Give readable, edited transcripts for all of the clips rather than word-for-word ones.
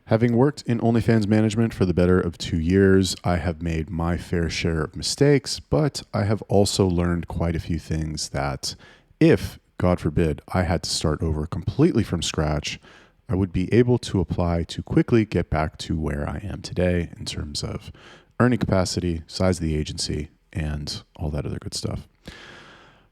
Having worked in OnlyFans management for the better of 2 years, I have made my fair share of mistakes, but I have also learned quite a few things that if, God forbid, I had to start over completely from scratch, I would be able to apply to quickly get back to where I am today in terms of earning capacity, size of the agency, and all that other good stuff.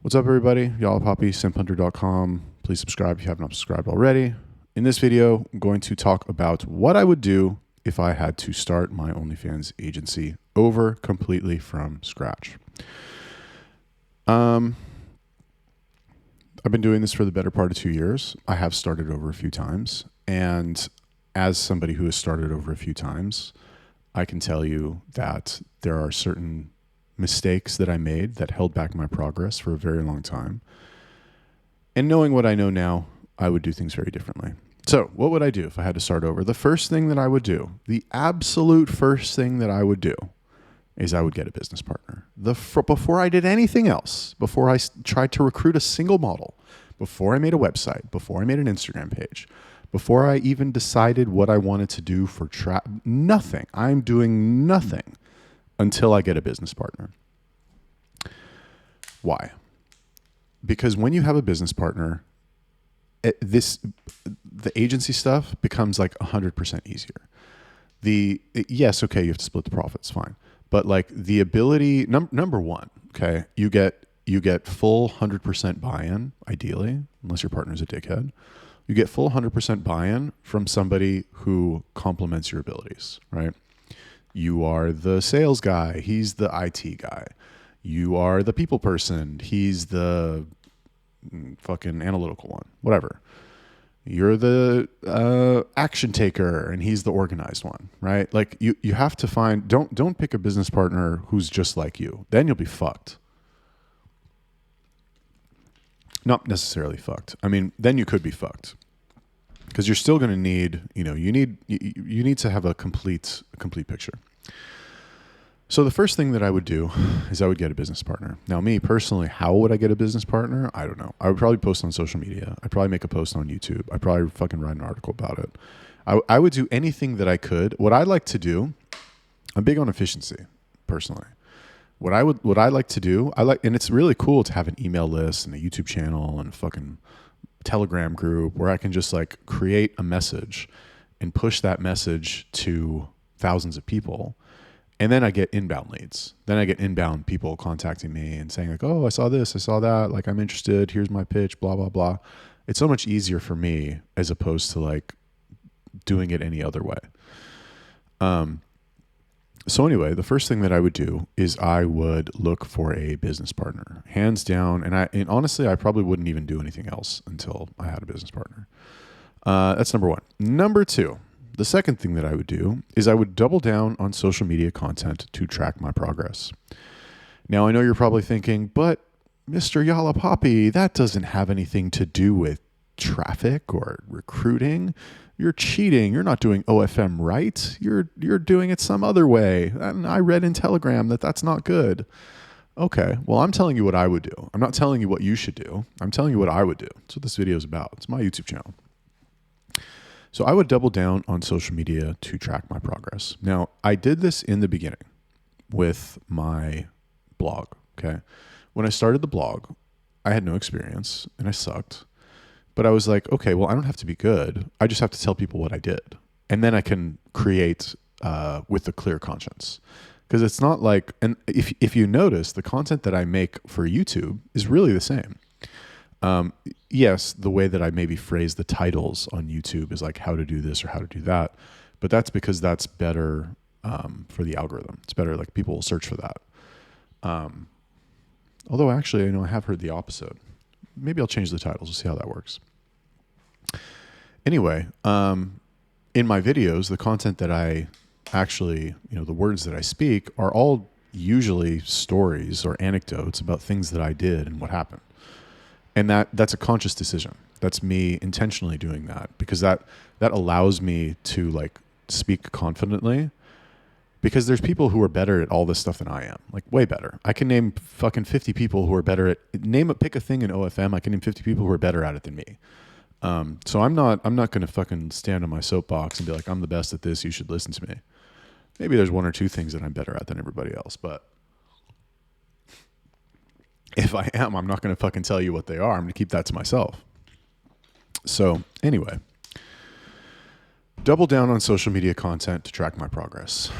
What's up, everybody? Yalla Poppy, simphunter.com. Please subscribe if you have not subscribed already. In this video, I'm going to talk about what I would do if I had to start my OnlyFans agency over completely from scratch. I've been doing this for the better part of 2 years. I have started over a few times. And as somebody who has started over a few times, I can tell you that there are certain mistakes that I made that held back my progress for a very long time. And knowing what I know now, I would do things very differently. So what would I do if I had to start over? The first thing that I would do, the absolute first thing that I would do is I would get a business partner. Before I did anything else, before I tried to recruit a single model, before I made a website, before I made an Instagram page, before I even decided what I wanted to do for nothing. I'm doing nothing until I get a business partner. Why? Because when you have a business partner, the agency stuff becomes like 100% easier. Yes, okay, you have to split the profits, fine. But like the ability, number one, okay, you get full 100% buy-in, ideally, unless your partner's a dickhead. You get full 100% buy-in from somebody who complements your abilities, right? You are the sales guy, he's the IT guy. You are the people person, he's the fucking analytical one, whatever. You're the action taker and he's the organized one, right? Like you have to find, don't pick a business partner who's just like you. Then you'll be fucked. Not necessarily fucked. I mean, then you could be fucked because you're still going to need, you need to have a complete picture. So the first thing that I would do is I would get a business partner. Now, me personally, how would I get a business partner? I don't know. I would probably post on social media. I'd probably make a post on YouTube. I'd probably fucking write an article about it. I would do anything that I could. What I like to do, I'm big on efficiency, personally. What I like to do, and it's really cool to have an email list and a YouTube channel and a fucking Telegram group where I can just like create a message and push that message to thousands of people. And then I get inbound leads. Then I get inbound people contacting me and saying like, oh, I saw this, I saw that. Like, I'm interested. Here's my pitch, blah, blah, blah. It's so much easier for me as opposed to like doing it any other way. So anyway, the first thing that I would do is I would look for a business partner, hands down. And honestly, I probably wouldn't even do anything else until I had a business partner. That's number one. Number two. The second thing that I would do is I would double down on social media content to track my progress. Now, I know you're probably thinking, but Mr. Yalla Poppy, that doesn't have anything to do with traffic or recruiting. You're cheating. You're not doing OFM right. You're doing it some other way. And I read in Telegram that that's not good. Okay, well, I'm telling you what I would do. I'm not telling you what you should do. I'm telling you what I would do. That's what this video is about. It's my YouTube channel. So I would double down on social media to track my progress. Now, I did this in the beginning with my blog, okay? When I started the blog, I had no experience and I sucked. But I was like, okay, well, I don't have to be good. I just have to tell people what I did. And then I can create with a clear conscience. Because it's not like, and if you notice, the content that I make for YouTube is really the same. Yes, the way that I maybe phrase the titles on YouTube is like how to do this or how to do that. But that's because that's better for the algorithm. It's better, like people will search for that. Although actually, I have heard the opposite. Maybe I'll change the titles. We'll see how that works. Anyway, in my videos, the content that I actually, the words that I speak are all usually stories or anecdotes about things that I did and what happened. And that's a conscious decision. That's me intentionally doing that because that allows me to like speak confidently because there's people who are better at all this stuff than I am, like way better. I can name fucking 50 people who are better at pick a thing in OFM. I can name 50 people who are better at it than me. So I'm not going to fucking stand on my soapbox and be like, I'm the best at this, you should listen to me. Maybe there's one or two things that I'm better at than everybody else, but if I am, I'm not going to fucking tell you what they are. I'm going to keep that to myself. So anyway, double down on social media content to track my progress.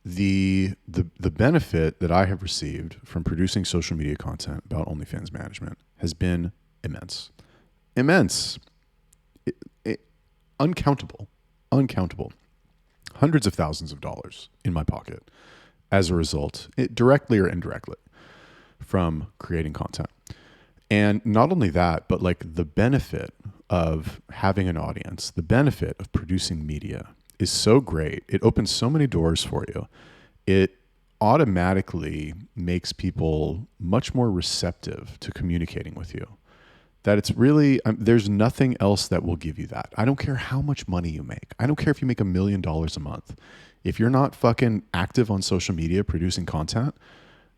The benefit that I have received from producing social media content about OnlyFans management has been immense. Uncountable. Hundreds of thousands of dollars in my pocket as a result, directly or indirectly, from creating content. And not only that, but like the benefit of having an audience, the benefit of producing media is so great. It opens so many doors for you. It automatically makes people much more receptive to communicating with you. That it's really, there's nothing else that will give you that. I don't care how much money you make. I don't care if you make $1 million a month. If you're not fucking active on social media producing content,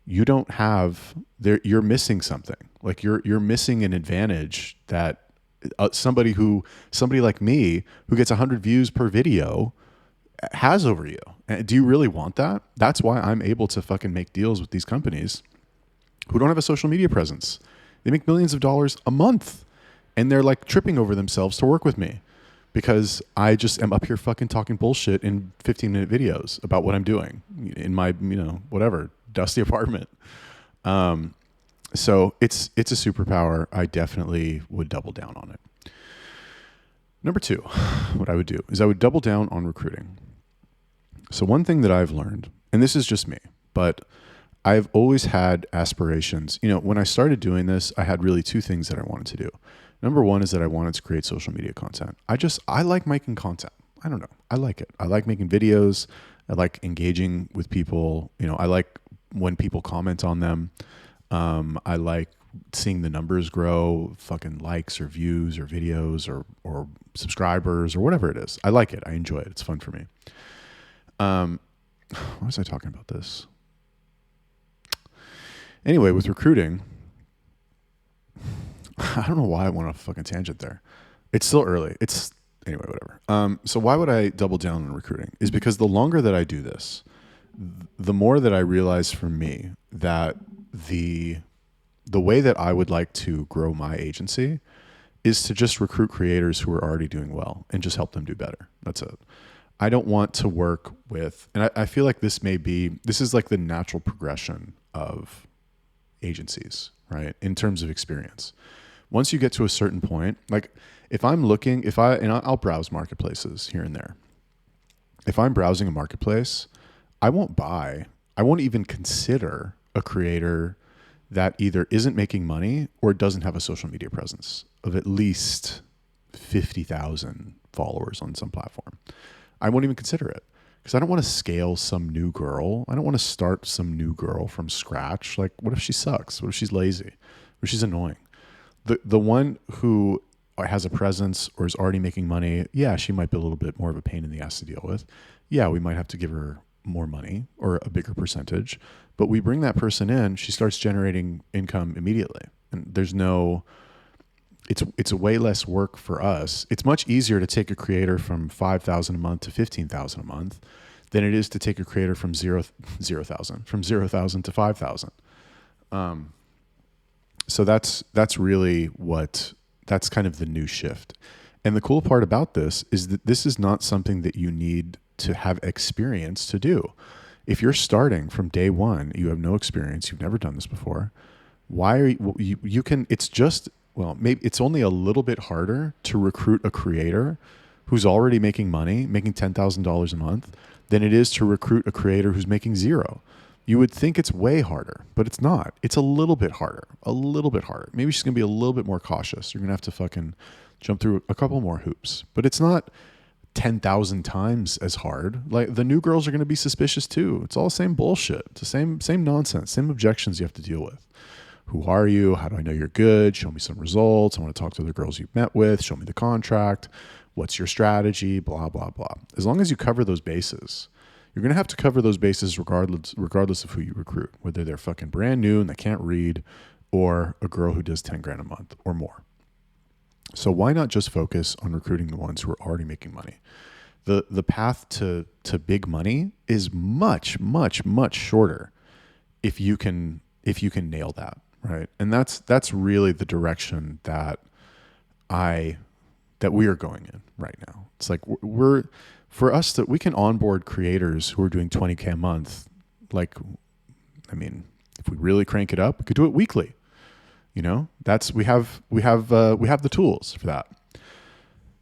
you don't have there. You're missing something. Like you're missing an advantage that somebody like me who gets 100 views per video has over you. And do you really want that? That's why I'm able to fucking make deals with these companies who don't have a social media presence. They make millions of dollars a month and they're like tripping over themselves to work with me because I just am up here fucking talking bullshit in 15-minute videos about what I'm doing in my, whatever, dusty apartment. So it's a superpower. I definitely would double down on it. Number 2, what I would do is I would double down on recruiting. So one thing that I've learned, and this is just me, but I've always had aspirations. When I started doing this, I had really 2 things that I wanted to do. Number 1 is that I wanted to create social media content. I like making content. I don't know. I like it. I like making videos. I like engaging with people. I like when people comment on them. I like seeing the numbers grow, fucking likes or views or videos or subscribers or whatever it is. I like it. I enjoy it. It's fun for me. Why was I talking about this? Anyway, with recruiting, I don't know why I went off a fucking tangent there. It's still early. Anyway, whatever. So why would I double down on recruiting? Is because the longer that I do this, the more that I realize for me that the way that I would like to grow my agency is to just recruit creators who are already doing well and just help them do better. That's it. I don't want to work with, and I feel like this is like the natural progression of agencies, right? In terms of experience. Once you get to a certain point, like if I'm looking, I'll browse marketplaces here and there. If I'm browsing a marketplace, I won't even consider a creator that either isn't making money or doesn't have a social media presence of at least 50,000 followers on some platform. I won't even consider it because I don't want to scale some new girl. I don't want to start some new girl from scratch. Like, what if she sucks? What if she's lazy? What if she's annoying? The one who has a presence or is already making money, yeah, she might be a little bit more of a pain in the ass to deal with. Yeah, we might have to give her more money or a bigger percentage, but we bring that person in, she starts generating income immediately. And it's a way less work for us. It's much easier to take a creator from 5,000 a month to 15,000 a month than it is to take a creator from 0,000 to 5,000. So that's really that's kind of the new shift. And the cool part about this is that this is not something that you need to have experience to do. If you're starting from day one, you have no experience, you've never done this before, why are you can, it's just, well, maybe it's only a little bit harder to recruit a creator who's already making money, making $10,000 a month, than it is to recruit a creator who's making 0. You would think it's way harder, but it's not. It's a little bit harder. Maybe she's going to be a little bit more cautious. You're going to have to fucking jump through a couple more hoops, but it's not 10,000 times as hard. Like, the new girls are going to be suspicious too. It's all the same bullshit. It's the same nonsense, same objections you have to deal with. Who are you? How do I know you're good? Show me some results. I want to talk to the girls you've met with. Show me the contract. What's your strategy? Blah, blah, blah. As long as you cover those bases, you're going to have to cover those bases regardless of who you recruit, whether they're fucking brand new and they can't read or a girl who does 10 grand a month or more. So why not just focus on recruiting the ones who are already making money? The path to big money is much, much, much shorter if you can nail that, right? And that's really the direction that we are going in right now. It's like we're for us that we can onboard creators who are doing 20K a month. Like, I mean, if we really crank it up, we could do it weekly. You know, that's we have the tools for that.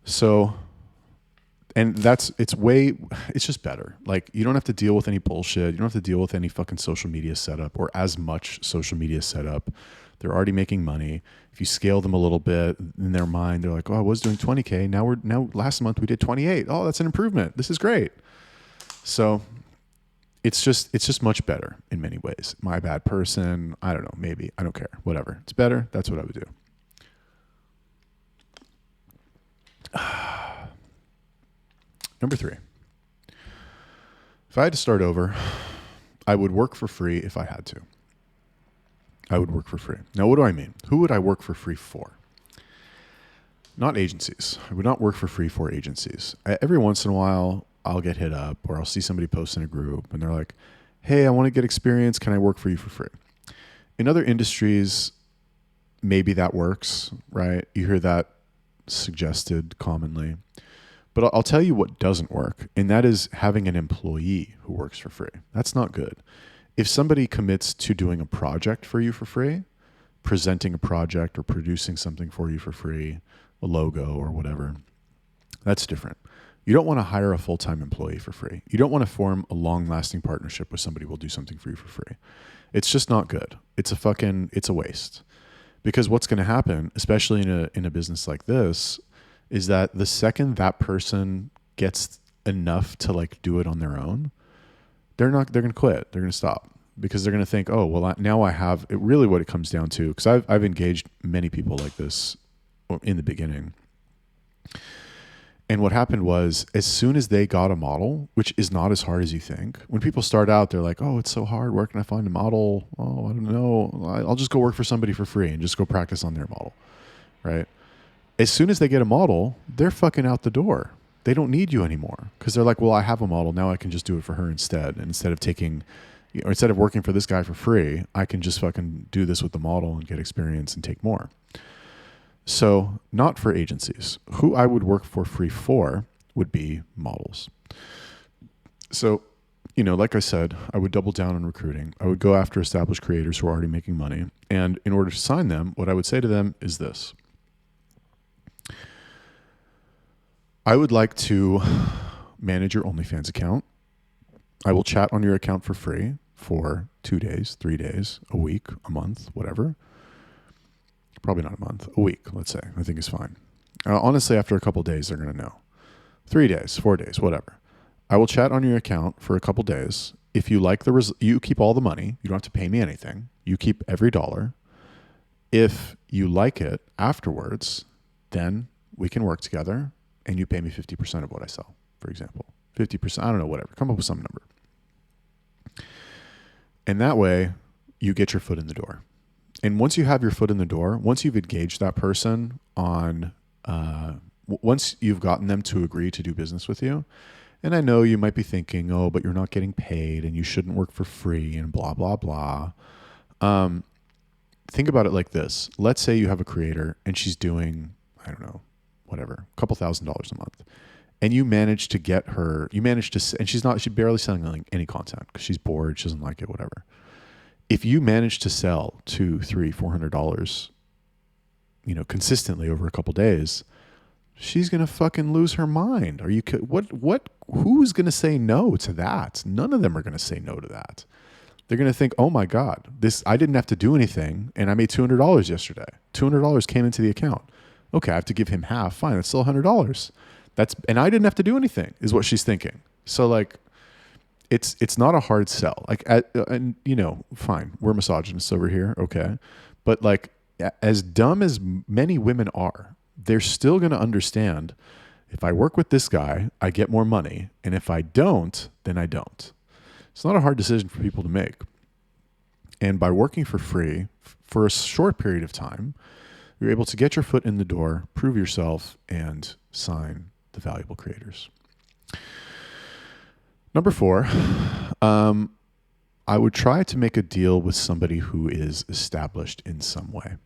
So, and it's just better. Like, you don't have to deal with any bullshit. You don't have to deal with any fucking social media setup or as much social media setup. They're already making money. If you scale them a little bit in their mind, they're like, oh, I was doing 20K. Now last month we did 28. Oh, that's an improvement. This is great. So it's just much better in many ways. My bad person. I don't know. Maybe. I don't care. Whatever. It's better. That's what I would do. Number 3. If I had to start over, I would work for free if I had to. I would work for free. Now, what do I mean? Who would I work for free for? Not agencies. I would not work for free for agencies. Every once in a while, I'll get hit up or I'll see somebody post in a group and they're like, hey, I want to get experience. Can I work for you for free? In other industries, maybe that works, right? You hear that suggested commonly. But I'll tell you what doesn't work, and that is having an employee who works for free. That's not good. If somebody commits to doing a project for you for free, presenting a project or producing something for you for free, a logo or whatever, that's different. You don't want to hire a full-time employee for free. You don't want to form a long-lasting partnership with somebody who will do something for you for free. It's just not good. It's a waste. Because what's going to happen, especially in a business like this, is that the second that person gets enough to like do it on their own, they're going to quit. They're going to stop because they're going to think, oh, well, now I have it. Really what it comes down to, because I've engaged many people like this in the beginning. And what happened was, as soon as they got a model, which is not as hard as you think, when people start out, they're like, oh, it's so hard. Where can I find a model? Oh, I don't know. I'll just go work for somebody for free and just go practice on their model, right? As soon as they get a model, they're fucking out the door. They don't need you anymore because they're like, well, I have a model. Now I can just do it for her instead. And instead of working for this guy for free, I can just fucking do this with the model and get experience and take more. So not for agencies. Who I would work for free for would be models. So, like I said, I would double down on recruiting. I would go after established creators who are already making money. And in order to sign them, what I would say to them is this. I would like to manage your OnlyFans account. I will chat on your account for free for 2 days, 3 days, a week, a month, whatever. Probably not a month, a week, let's say. I think is fine. Honestly, after a couple of days, they're going to know. 3 days, 4 days, whatever. I will chat on your account for a couple of days. If you like you keep all the money. You don't have to pay me anything. You keep every dollar. If you like it afterwards, then we can work together. And you pay me 50% of what I sell, for example. 50%, I don't know, whatever. Come up with some number. And that way, you get your foot in the door. And once you have your foot in the door, once you've engaged that person on, once you've gotten them to agree to do business with you, and I know you might be thinking, oh, but you're not getting paid and you shouldn't work for free and blah, blah, blah. Think about it like this. Let's say you have a creator and she's doing, I don't know, whatever, a couple $1,000s a month. And you manage to get her, and she's barely selling any content because she's bored. She doesn't like it, whatever. If you manage to sell $200, $300, $400, consistently over a couple days, she's going to fucking lose her mind. Who's going to say no to that? None of them are going to say no to that. They're going to think, oh my God, I didn't have to do anything. And I made $200 yesterday. $200 came into the account. Okay, I have to give him half. Fine, that's still $100. And I didn't have to do anything, is what she's thinking. So like, it's not a hard sell. Like, fine, we're misogynists over here, okay, but like, as dumb as many women are, they're still going to understand. If I work with this guy, I get more money, and if I don't, then I don't. It's not a hard decision for people to make. And by working for free for a short period of time, You're able to get your foot in the door, prove yourself, and sign the valuable creators. Number 4, I would try to make a deal with somebody who is established in some way.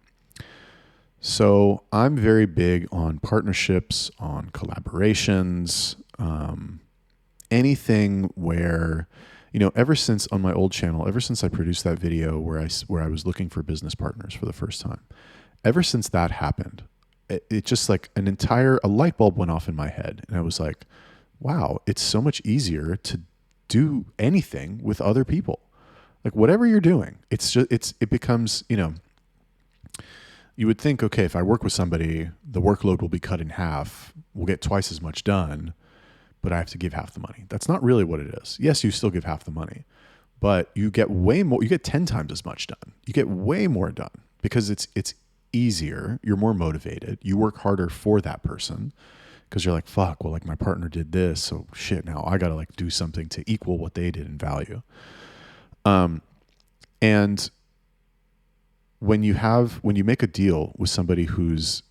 So I'm very big on partnerships, on collaborations, anything where, ever since on my old channel, ever since I produced that video where I was looking for business partners for the first time, ever since that happened, it just like a light bulb went off in my head. And I was like, wow, it's so much easier to do anything with other people. Like whatever you're doing, it becomes, you would think, okay, if I work with somebody, the workload will be cut in half. We'll get twice as much done, but I have to give half the money. That's not really what it is. Yes, you still give half the money, but you get way more. You get 10 times as much done. You get way more done because it's easier. You're more motivated. You work harder for that person because you're like, fuck, well, like my partner did this, so shit, now I got to like do something to equal what they did in value. And when you make a deal with somebody who's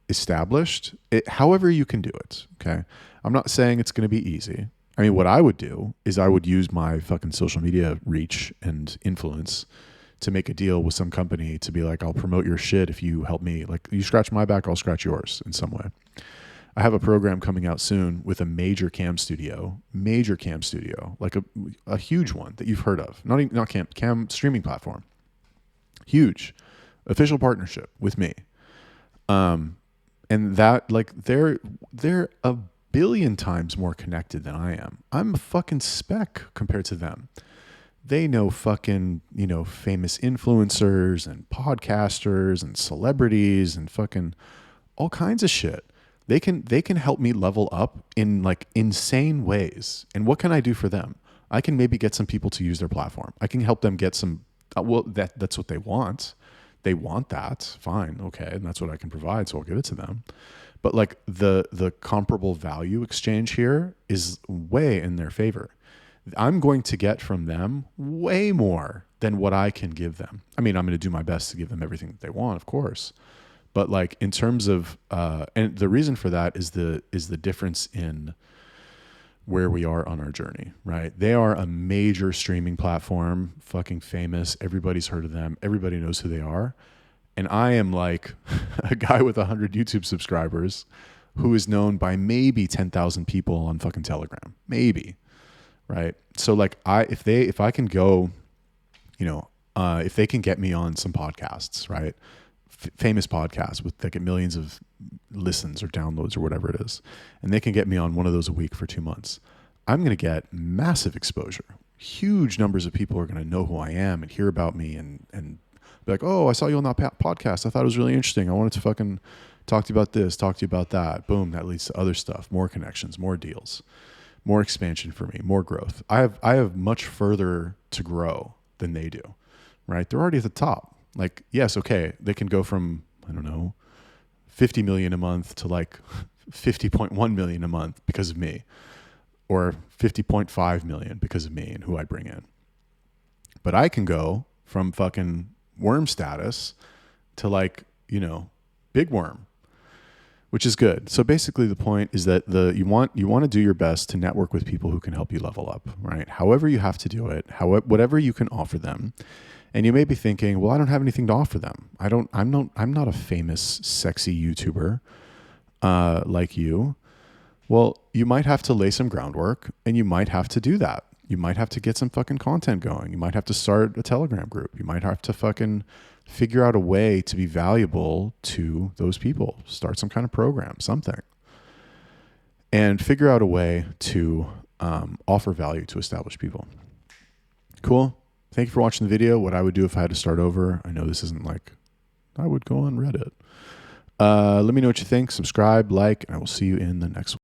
established, however you can do it, okay? I'm not saying it's going to be easy. I mean, what I would do is I would use my fucking social media reach and influence to make a deal with some company to be like, I'll promote your shit if you help me. Like you scratch my back, I'll scratch yours in some way. I have a program coming out soon with a major cam studio, like a huge one that you've heard of. Not cam streaming platform. Huge official partnership with me. And that like they're a billion times more connected than I am. I'm a fucking speck compared to them. They know fucking, famous influencers and podcasters and celebrities and fucking all kinds of shit. They can help me level up in like insane ways. And what can I do for them? I can maybe get some people to use their platform. I can help them get some, that's what they want. They want that. Fine. Okay. And that's what I can provide. So I'll give it to them. But like the comparable value exchange here is way in their favor. I'm going to get from them way more than what I can give them. I mean, I'm going to do my best to give them everything that they want, of course. But like in terms of, and the reason for that is the difference in where we are on our journey, right? They are a major streaming platform, fucking famous. Everybody's heard of them. Everybody knows who they are. And I am like a guy with 100 YouTube subscribers who is known by maybe 10,000 people on fucking Telegram, maybe, right? So like if I can go, if they can get me on some podcasts, right? Famous podcasts with like millions of listens or downloads or whatever it is, and they can get me on one of those a week for 2 months, I'm going to get massive exposure. Huge numbers of people are going to know who I am and hear about me and be like, oh, I saw you on that podcast. I thought it was really interesting. I wanted to fucking talk to you about this, talk to you about that. Boom, that leads to other stuff, more connections, more deals, more expansion for me, more growth. I have much further to grow than they do, right? They're already at the top. Like, yes, okay, they can go from, 50 million a month to like 50.1 million a month because of me, or 50.5 million because of me and who I bring in. But I can go from fucking worm status to like, big worm, which is good. So basically the point is that you want to do your best to network with people who can help you level up, right? However you have to do it, whatever you can offer them. And you may be thinking, well, I don't have anything to offer them. I'm not a famous, sexy YouTuber like you. Well, you might have to lay some groundwork, and you might have to do that. You might have to get some fucking content going. You might have to start a Telegram group. You might have to fucking figure out a way to be valuable to those people. Start some kind of program, something. And figure out a way to offer value to established people. Cool. Thank you for watching the video. What I would do if I had to start over. I know this isn't like, I would go on Reddit. Let me know what you think. Subscribe, like, and I will see you in the next one.